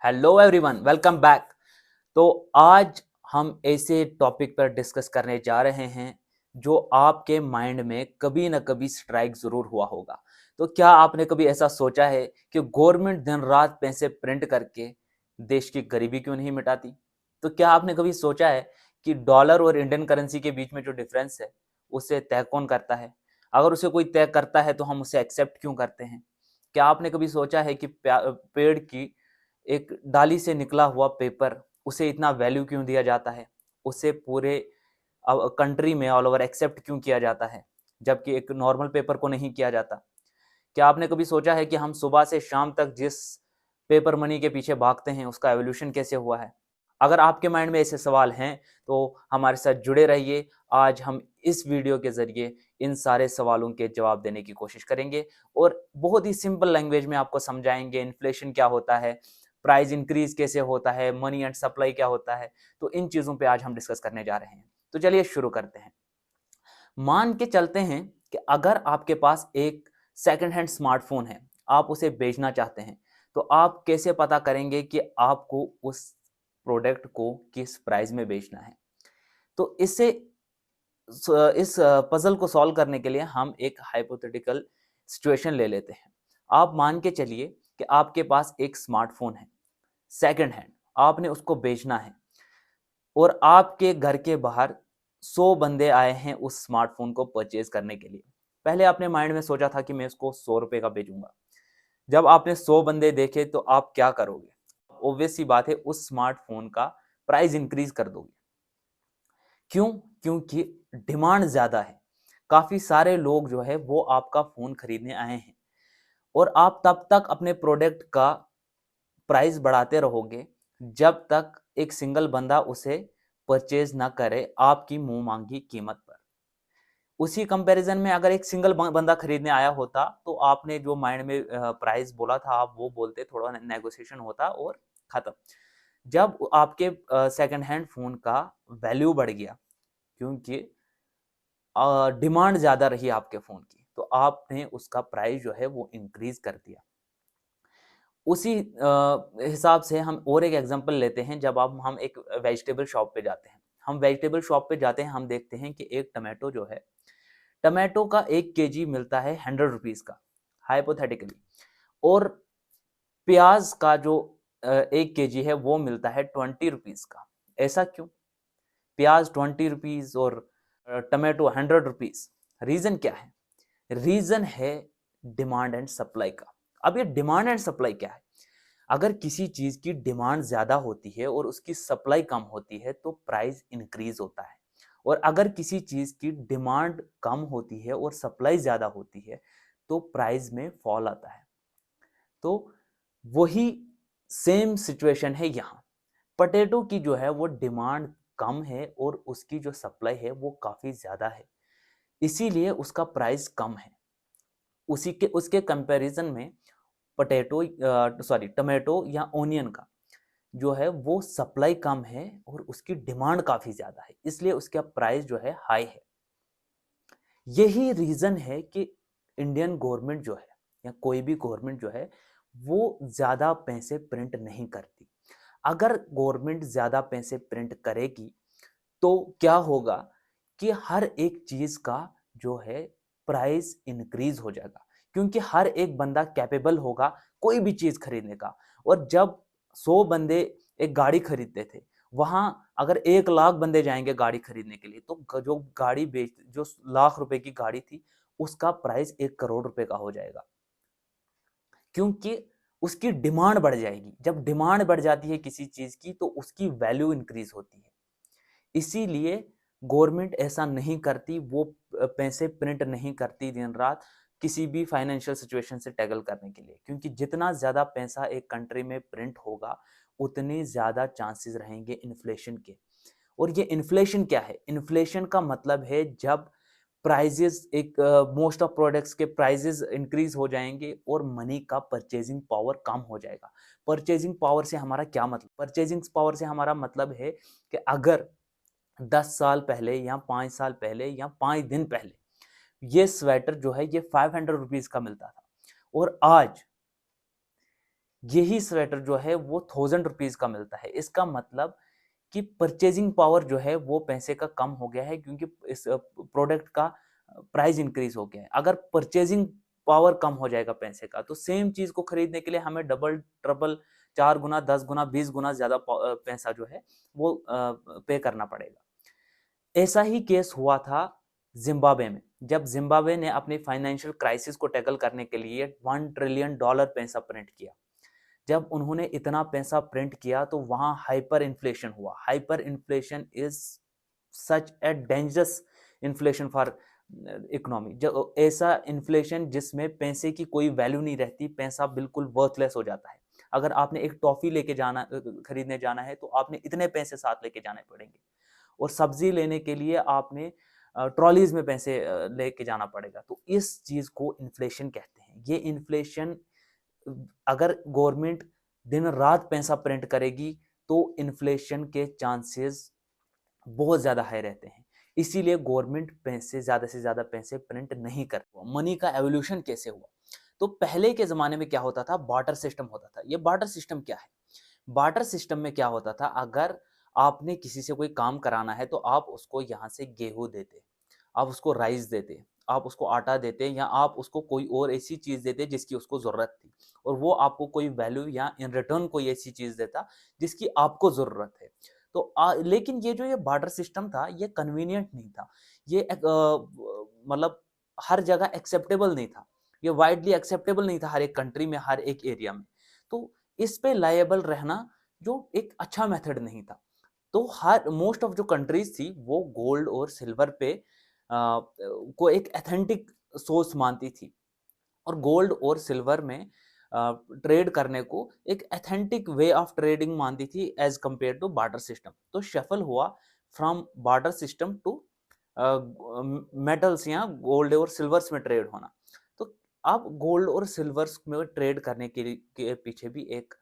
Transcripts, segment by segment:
Hello everyone, welcome back. तो आज हम ऐसे टॉपिक पर डिस्कस करने जा रहे हैं जो आपके माइंड में कभी ना कभी स्ट्राइक जरूर हुआ होगा। तो क्या आपने कभी ऐसा सोचा है कि गवर्नमेंट दिन रात पैसे प्रिंट करके देश की गरीबी क्यों नहीं मिटाती? तो क्या आपने कभी सोचा है कि डॉलर और इंडियन करेंसी के बीच में जो डिफरेंस है उसे तय कौन करता है? अगर उसे कोई तय करता है तो हम उसे एक्सेप्ट क्यों करते हैं? क्या आपने कभी सोचा है कि पेड़ की एक डाली से निकला हुआ पेपर उसे इतना वैल्यू क्यों दिया जाता है? उसे पूरे कंट्री में ऑल ओवर एक्सेप्ट क्यों किया जाता है, जबकि एक नॉर्मल पेपर को नहीं किया जाता? क्या आपने कभी सोचा है कि हम सुबह से शाम तक जिस पेपर मनी के पीछे भागते हैं उसका एवोल्यूशन कैसे हुआ है? अगर आपके माइंड में ऐसे सवाल हैं तो हमारे साथ जुड़े रहिए। आज हम इस वीडियो के जरिए इन सारे सवालों के जवाब देने की कोशिश करेंगे और बहुत ही सिंपल लैंग्वेज में आपको समझाएंगे इन्फ्लेशन क्या होता है, प्राइस इंक्रीज कैसे होता है, मनी एंड सप्लाई क्या होता है। तो इन चीजों पे आज हम डिस्कस करने जा रहे हैं। तो चलिए शुरू करते हैं। मान के चलते हैं कि अगर आपके पास एक सेकंड हैंड स्मार्टफोन है, आप उसे बेचना चाहते हैं, तो आप कैसे पता करेंगे कि आपको उस प्रोडक्ट को किस प्राइस में बेचना है? तो इस पजल को सॉल्व करने के लिए हम एक हाइपोथेटिकल सिचुएशन ले लेते हैं। आप मान के चलिए कि आपके पास एक स्मार्टफोन है, सेकंड हैंड, आपने उसको बेचना है और आपके घर के बाहर 100 बंदे आए हैं उस स्मार्टफोन को परचेज करने के लिए। पहले आपने माइंड में सोचा था कि मैं इसको 100 रुपए का बेचूंगा। जब आपने 100 बंदे देखे तो आप क्या करोगे? ऑब्वियस सी बात है, उस स्मार्टफोन का प्राइस इंक्रीज कर दोगे। क्यों? क्योंकि डिमांड ज्यादा है। काफी सारे लोग जो है वो आपका फोन खरीदने आए हैं और आप तब तक अपने प्रोडक्ट का प्राइस बढ़ाते रहोगे जब तक एक सिंगल बंदा उसे परचेज ना करे आपकी मुंह मांगी कीमत पर। उसी कंपैरिजन में अगर एक सिंगल बंदा खरीदने आया होता तो आपने जो माइंड में प्राइस बोला था आप वो बोलते, थोड़ा नेगोशिएशन होता और खत्म। जब आपके सेकंड हैंड फोन का वैल्यू बढ़ गया क्योंकि डिमांड ज्यादा रही आपके फोन की, तो आपने उसका प्राइस जो है वो इंक्रीज कर दिया। उसी हिसाब से हम और एक एग्जांपल लेते हैं। जब हम एक वेजिटेबल शॉप पे जाते हैं, हम वेजिटेबल शॉप पे जाते हैं, हम देखते हैं कि एक टमाटो जो है, टमाटो का 1 केजी मिलता है 100 रुपीज का, हाइपोथेटिकली। और प्याज का जो 1 केजी है वो मिलता है 20 रुपीज का। ऐसा क्यों? प्याज 20 रुपीज और टमाटो 100 रुपीज। रीजन क्या है? रीजन है डिमांड एंड सप्लाई का। अब ये डिमांड एंड सप्लाई क्या है? अगर किसी चीज की डिमांड ज्यादा होती है और उसकी सप्लाई कम होती है तो प्राइस इंक्रीज होता है, और अगर किसी चीज की डिमांड कम होती है और सप्लाई ज्यादा होती है तो प्राइस में फॉल आता है। तो वही सेम सिचुएशन है यहाँ। पोटैटो की जो है वो डिमांड कम है और उसकी जो सप्लाई है वो काफी ज्यादा है, इसीलिए उसका प्राइस कम है। उसी के उसके कंपैरिजन में पोटैटो सॉरी टमाटो या ओनियन का जो है वो सप्लाई कम है और उसकी डिमांड काफी ज्यादा है, इसलिए उसका प्राइस जो है हाई है। यही रीजन है कि इंडियन गवर्नमेंट जो है या कोई भी गवर्नमेंट जो है वो ज्यादा पैसे प्रिंट नहीं करती। अगर गवर्नमेंट ज्यादा पैसे प्रिंट करेगी तो क्या होगा कि हर एक चीज का जो है प्राइस इंक्रीज हो जाएगा, क्योंकि हर एक बंदा कैपेबल होगा कोई भी चीज खरीदने का। और जब 100 बंदे एक गाड़ी खरीदते थे, वहां अगर 1 लाख बंदे जाएंगे गाड़ी खरीदने के लिए तो जो गाड़ी बेच जो लाख रुपए की गाड़ी थी उसका प्राइस 1 करोड़ रुपए का हो जाएगा, क्योंकि उसकी डिमांड बढ़ जाएगी। जब डिमांड बढ़ जाती है किसी चीज की तो उसकी वैल्यू इंक्रीज होती है। इसीलिए गवर्नमेंट ऐसा नहीं करती, वो पैसे प्रिंट नहीं करती दिन रात किसी भी फाइनेंशियल सिचुएशन से टैकल करने के लिए, क्योंकि जितना ज्यादा पैसा एक कंट्री में प्रिंट होगा उतने ज्यादा चांसेस रहेंगे इन्फ्लेशन के। और ये इन्फ्लेशन क्या है? इन्फ्लेशन का मतलब है जब प्राइजेस एक मोस्ट ऑफ प्रोडक्ट्स के प्राइजेस इंक्रीज हो जाएंगे और मनी का परचेजिंग पावर कम हो जाएगा। परचेजिंग पावर से हमारा क्या मतलब? परचेजिंग पावर से हमारा मतलब है कि अगर 10 साल पहले या 5 साल पहले या 5 दिन पहले ये स्वेटर जो है ये 500 रुपीज का मिलता था और आज यही स्वेटर जो है वो 1000 रुपीज का मिलता है। इसका मतलब कि परचेजिंग पावर जो है वो पैसे का कम हो गया है, क्योंकि इस प्रोडक्ट का प्राइस इंक्रीज हो गया है। अगर परचेजिंग पावर कम हो जाएगा पैसे का, तो सेम चीज को खरीदने के लिए हमें डबल ट्रबल 4 गुना 10 गुना 20 गुना ज्यादा पैसा जो है वो पे करना पड़ेगा। ऐसा ही केस हुआ था जिम्बाब्वे में, जब जिम्बाब्वे ने अपनी फाइनेंशियल क्राइसिस को टैकल करने के लिए $1 ट्रिलियन पैसा प्रिंट किया। जब उन्होंने इतना पैसा प्रिंट किया तो वहां हाइपर इन्फ्लेशन हुआ। Hyper inflation is such a dangerous inflation for economy. जो ऐसा इन्फ्लेशन जिसमें पैसे की कोई वैल्यू नहीं रहती, पैसा बिल्कुल वर्थलेस हो जाता है। अगर आपने एक टॉफी लेके जाना खरीदने जाना है तो आपने इतने पैसे साथ लेके जाने पड़ेंगे, और सब्जी लेने के लिए आपने ट्रॉलीज में पैसे लेके जाना पड़ेगा। तो इस चीज को इन्फ्लेशन कहते हैं। ये इन्फ्लेशन, अगर गवर्नमेंट दिन रात पैसा प्रिंट करेगी तो इन्फ्लेशन के चांसेस बहुत ज्यादा हाई रहते हैं। इसीलिए गवर्नमेंट पैसे ज्यादा से ज्यादा पैसे प्रिंट नहीं करती। मनी का एवोल्यूशन कैसे हुआ? तो पहले के जमाने में क्या होता था, बार्टर सिस्टम होता था। ये बार्टर सिस्टम क्या है? बार्टर सिस्टम में क्या होता था, अगर आपने किसी से कोई काम कराना है तो आप उसको यहाँ से गेहूं देते, आप उसको राइस देते, आप उसको आटा देते, या आप उसको कोई और ऐसी चीज देते जिसकी उसको जरूरत थी, और वो आपको कोई वैल्यू या इन रिटर्न कोई ऐसी चीज देता जिसकी आपको जरूरत है। तो लेकिन ये बार्टर सिस्टम था, ये कन्वीनियंट नहीं था। ये मतलब हर जगह एक्सेप्टेबल नहीं था, ये वाइडली एक्सेप्टेबल नहीं था हर एक कंट्री में, हर एक एरिया में। तो इस पे लायबल रहना जो एक अच्छा मेथड नहीं था। तो हर मोस्ट ऑफ जो कंट्रीज थी वो गोल्ड और सिल्वर पे को एक एथेंटिक सोर्स मानती थी, और गोल्ड और सिल्वर में ट्रेड करने को एक एथेंटिक वे ऑफ ट्रेडिंग मानती थी as compare to barter system. तो शफल हुआ from barter system to metals या गोल्ड और सिल्वर्स में ट्रेड होना। तो अब गोल्ड और सिल्वर्स में ट्रेड करने के पीछे भी एक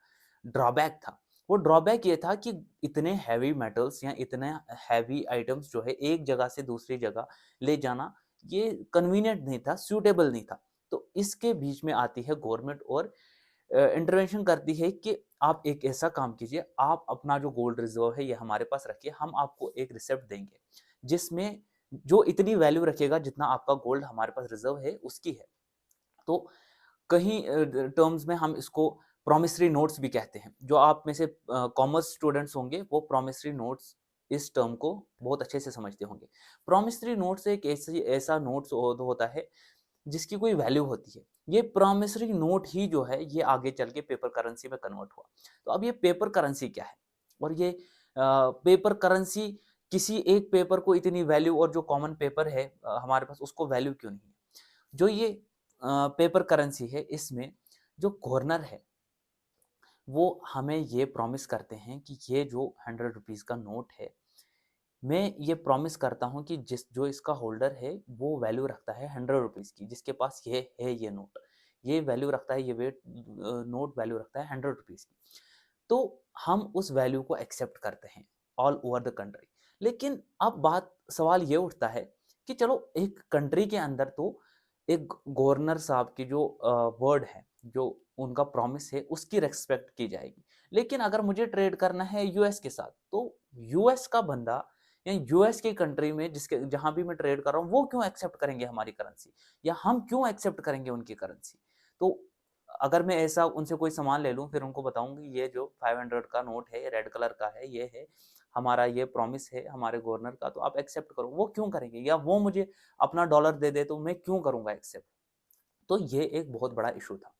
ड्रॉबैक था। वो ड्रॉबैक ये था कि इतने हैवी मेटल्स या इतने हैवी आइटम्स जो है एक जगह से दूसरी जगह ले जाना, ये कन्वीनियंट नहीं था, सूटेबल नहीं था। तो इसके बीच में आती है गवर्नमेंट और इंटरवेंशन करती है कि आप एक ऐसा काम कीजिए, आप अपना जो गोल्ड रिजर्व है ये हमारे पास रखिए, हम आपको एक रिसिप्ट देंगे जिसमें जो इतनी वैल्यू रखेगा जितना आपका गोल्ड हमारे पास रिजर्व है उसकी है। तो कहीं टर्म्स में हम इसको प्रोमिसरी नोट्स भी कहते हैं। जो आप में से कॉमर्स स्टूडेंट्स होंगे वो प्रोमिसरी नोट्स इस टर्म को बहुत अच्छे से समझते होंगे। प्रोमिसरी नोट्स एक ऐसा नोट्स होता है जिसकी कोई वैल्यू होती है। ये प्रॉमिसरी नोट ही जो है ये आगे चल के पेपर करेंसी में कन्वर्ट हुआ। तो अब ये पेपर करेंसी क्या है, और ये पेपर करेंसी किसी एक पेपर को इतनी वैल्यू, और जो कॉमन पेपर है हमारे पास उसको वैल्यू क्यों नहीं है? जो ये पेपर करेंसी है इसमें जो गवर्नर है वो हमें ये प्रॉमिस करते हैं कि ये जो 100 रुपीज का नोट है, मैं ये प्रॉमिस करता हूँ कि जो इसका होल्डर है वो वैल्यू रखता है 100 रुपीज की, जिसके पास ये है ये नोट, ये वैल्यू रखता है, ये वेट नोट वैल्यू रखता है 100 रुपीज की। तो हम उस वैल्यू को एक्सेप्ट करते हैं ऑल ओवर द कंट्री। लेकिन अब सवाल ये उठता है कि चलो एक कंट्री के अंदर तो एक गवर्नर साहब की जो वर्ड है, जो उनका प्रॉमिस है उसकी रेस्पेक्ट की जाएगी। लेकिन अगर मुझे ट्रेड करना है यूएस के साथ, तो यूएस का बंदा या यूएस की कंट्री में जिसके जहां भी मैं ट्रेड कर रहा हूँ वो क्यों एक्सेप्ट करेंगे हमारी करेंसी, या हम क्यों एक्सेप्ट करेंगे उनकी करेंसी? तो अगर मैं ऐसा उनसे कोई सामान ले लूं, फिर उनको बताऊंगी ये जो 500 का नोट है, ये रेड कलर का है, ये है हमारा, ये प्रॉमिस है हमारे गवर्नर का, तो आप एक्सेप्ट करो, वो क्यों करेंगे? या वो मुझे अपना डॉलर दे दे तो मैं क्यों करूंगा एक्सेप्ट? तो ये एक बहुत बड़ा इशू था।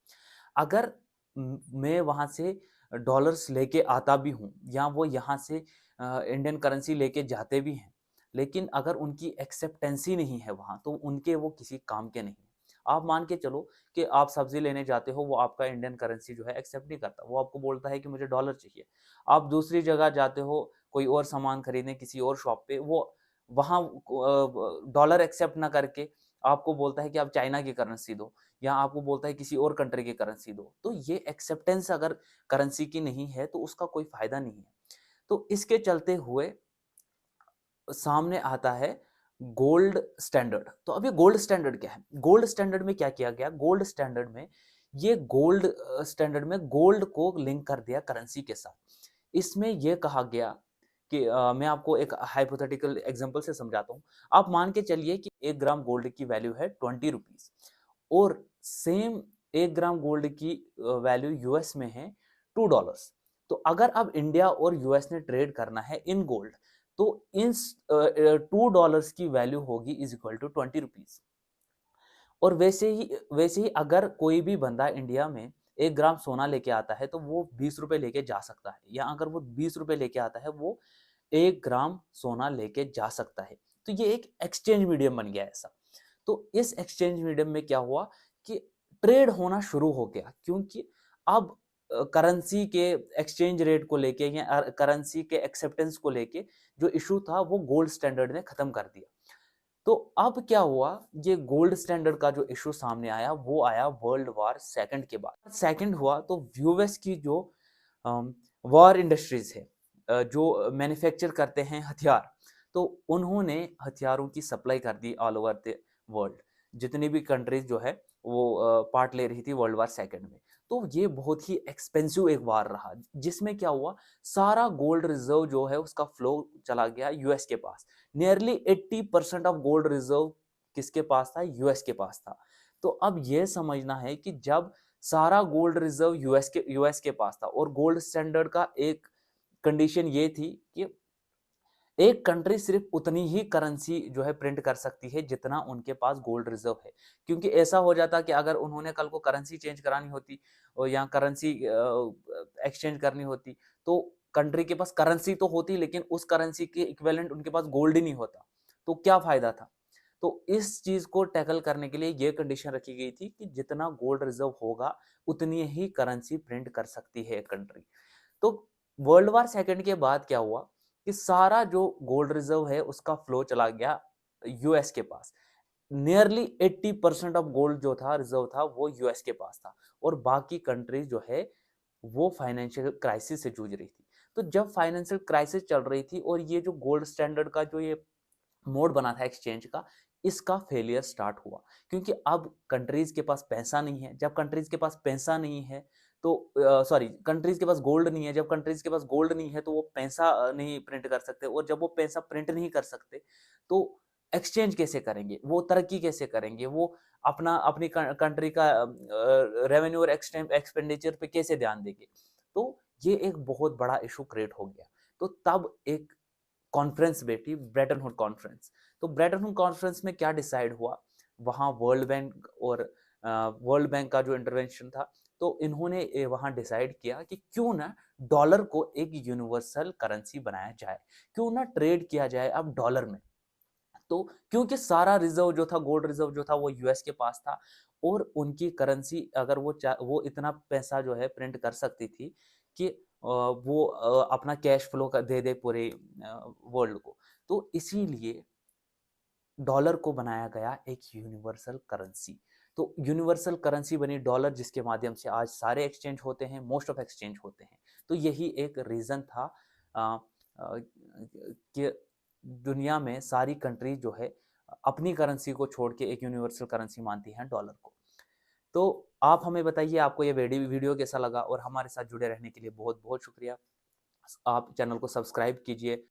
अगर मैं वहां से डॉलर्स लेके आता भी हूँ, या वो यहाँ से इंडियन करेंसी लेके जाते भी हैं, लेकिन अगर उनकी एक्सेप्टेंसी नहीं है वहां, तो उनके वो किसी काम के नहीं है। आप मान के चलो कि आप सब्जी लेने जाते हो, वो आपका इंडियन करेंसी जो है एक्सेप्ट नहीं करता, वो आपको बोलता है कि मुझे डॉलर चाहिए। आप दूसरी जगह जाते हो कोई और सामान खरीदने किसी और शॉप पे, वो वहाँ डॉलर एक्सेप्ट ना करके आपको बोलता है कि आप चाइना की करेंसी दो, या आपको बोलता है किसी और कंट्री की करेंसी दो। तो ये एक्सेप्टेंस अगर करेंसी की नहीं है तो उसका कोई फायदा नहीं है। तो इसके चलते हुए सामने आता है गोल्ड स्टैंडर्ड। तो अब ये गोल्ड स्टैंडर्ड क्या है? गोल्ड स्टैंडर्ड में क्या किया गया? गोल्ड स्टैंडर्ड में ये गोल्ड स्टैंडर्ड में गोल्ड को लिंक कर दिया करेंसी के साथ। इसमें यह कहा गया कि मैं आपको एक हाइपोथेटिकल एग्जांपल से समझाता हूँ। आप मान के चलिए कि 1 ग्राम गोल्ड की वैल्यू है 20 रुपीस और सेम 1 ग्राम गोल्ड की वैल्यू यूएस में है $2। तो अगर अब इंडिया और यूएस ने ट्रेड करना है इन गोल्ड, तो इन $2 की वैल्यू होगी इज इक्वल टू 20 रुपीज। और वैसे ही अगर कोई भी बंदा इंडिया में 1 ग्राम सोना लेके आता है तो वो 20 रुपए लेके जा सकता है, या अगर वो 20 रुपए लेके आता है वो 1 ग्राम सोना लेके जा सकता है। तो ये एक एक्सचेंज मीडियम बन गया ऐसा। तो इस एक्सचेंज मीडियम में क्या हुआ कि ट्रेड होना शुरू हो गया, क्योंकि अब करेंसी के एक्सचेंज रेट को लेके या करेंसी के एक्सेप्टेंस को लेके जो इशू था वो गोल्ड स्टैंडर्ड ने खत्म कर दिया। तो अब क्या हुआ, ये गोल्ड स्टैंडर्ड का जो इशू सामने आया वो आया वर्ल्ड वार सेकंड के बाद। सेकंड हुआ तो यूएस की जो वॉर इंडस्ट्रीज है, जो मैन्युफैक्चर करते हैं हथियार, तो उन्होंने हथियारों की सप्लाई कर the all over the world. जितनी भी कंट्रीज जो है वो पार्ट ले रही थी वर्ल्ड वार सेकंड में। तो ये बहुत ही एक्सपेंसिव एक वार रहा, जिसमें क्या हुआ, सारा गोल्ड रिजर्व जो है उसका फ्लो चला गया यूएस के पास। नियरली 80% ऑफ गोल्ड रिजर्व किसके पास था, यूएस के पास था। तो अब यह समझना है कि जब सारा गोल्ड रिजर्व यूएस के पास था और गोल्ड स्टैंडर्ड का एक कंडीशन ये थी कि एक कंट्री सिर्फ उतनी ही करेंसी जो है प्रिंट कर सकती है जितना उनके पास गोल्ड रिजर्व है। क्योंकि ऐसा हो जाता कि अगर उन्होंने कल को करेंसी चेंज करानी होती और या करेंसी एक्सचेंज करनी होती, तो कंट्री के पास करेंसी तो होती लेकिन उस करेंसी के इक्विवेलेंट उनके पास गोल्ड ही नहीं होता, तो क्या फायदा था। तो इस चीज को टैकल करने के लिए यह कंडीशन रखी गई थी कि जितना गोल्ड रिजर्व होगा उतनी ही करेंसी प्रिंट कर सकती है कंट्री। तो वर्ल्ड वार सेकंड के बाद क्या हुआ कि सारा जो गोल्ड रिजर्व है उसका फ्लो चला गया यूएस के पास। नियरली 80% ऑफ गोल्ड जो था रिजर्व था वो यूएस के पास था, और बाकी कंट्रीज जो है वो फाइनेंशियल क्राइसिस से जूझ रही थी। तो जब फाइनेंशियल क्राइसिस चल रही थी और ये जो गोल्ड स्टैंडर्ड का जो ये मोड बना था एक्सचेंज का, इसका फेलियर स्टार्ट हुआ। क्योंकि अब कंट्रीज के पास पैसा नहीं है, जब कंट्रीज के पास पैसा नहीं है तो सॉरी, कंट्रीज के पास गोल्ड नहीं है, जब कंट्रीज के पास गोल्ड नहीं है तो वो पैसा नहीं प्रिंट कर सकते, और जब वो पैसा प्रिंट नहीं कर सकते तो एक्सचेंज कैसे करेंगे, वो तरक्की कैसे करेंगे, वो अपनी कंट्री का रेवेन्यू और एक्सपेंडिचर पे कैसे ध्यान देंगे। तो ये एक बहुत बड़ा इशू क्रिएट हो गया। तो तब एक कॉन्फ्रेंस बैठी, ब्रेटन वुड कॉन्फ्रेंस। तो ब्रेटन वुड कॉन्फ्रेंस में क्या डिसाइड हुआ, वहां वर्ल्ड बैंक का जो इंटरवेंशन था, तो इन्होंने वहां डिसाइड किया कि क्यों ना डॉलर को एक यूनिवर्सल करेंसी बनाया जाए, क्यों ना ट्रेड किया जाए अब डॉलर में। तो क्योंकि सारा रिजर्व जो था, गोल्ड रिजर्व जो था वो यूएस के पास था, और उनकी करेंसी अगर वो इतना पैसा जो है प्रिंट कर सकती थी कि वो अपना कैश फ्लो दे दे पूरे वर्ल्ड को। तो इसीलिए डॉलर को बनाया गया एक यूनिवर्सल करेंसी। तो यूनिवर्सल करेंसी बनी डॉलर, जिसके माध्यम से आज सारे एक्सचेंज होते हैं, मोस्ट ऑफ एक्सचेंज होते हैं। तो यही एक रीजन था कि दुनिया में सारी कंट्री जो है अपनी करेंसी को छोड़ के एक यूनिवर्सल करेंसी मानती हैं डॉलर को। तो आप हमें बताइए आपको ये वीडियो कैसा लगा, और हमारे साथ जुड़े रहने के लिए बहुत बहुत शुक्रिया। आप चैनल को सब्सक्राइब कीजिए।